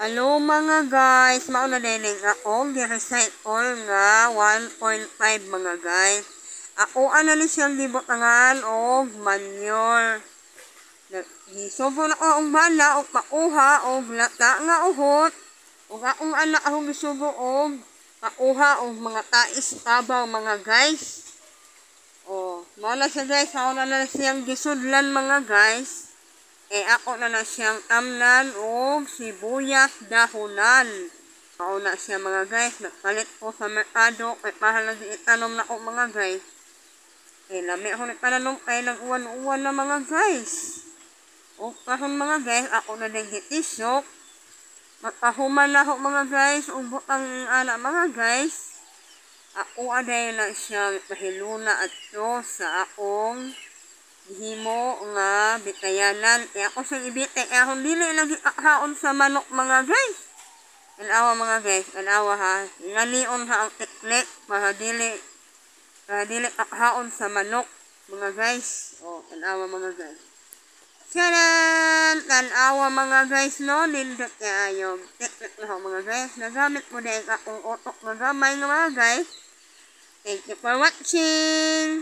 Hello mga guys, mauna dinig ako gi-recycle nga 1.5 mga guys. Ako ana ni siyang gibutangan og manure. Gisubo na ko ang bala og pauha og lata nga uhot. Ug akong anak ako gisubo og pauha og mga tais tabaw mga guys. Mao na siya guys, mauna na siyang gisudlan mga guys. Ako na siyang amnan o sibuyas dahonan. Mauna siya mga guys. Nagpalit ko sa merkado. Kaya mahal na itanom na ko mga guys. Lami ako nagpananom kaya nag-uwan-uwan na mga guys. O kahon mga guys, ako na din gitisok. Magpahuman na ako mga guys. Ubot ang anak mga guys. Ako aday na siyang mahiluna at sa akong himo nga bitayanan. Ako sa ibite, akong dili lagi haon sa manok mga guys. Anawa mga guys, anawa ha. Ngalion ha ang teknik, mahadili haon sa manok mga guys. Anawa mga guys. Tiyanan! Tanawa mga guys no, nindot kayo. Teknik na mga guys. Nagamit mo dahil akong otok na gamay nga mga guys. Thank you for watching!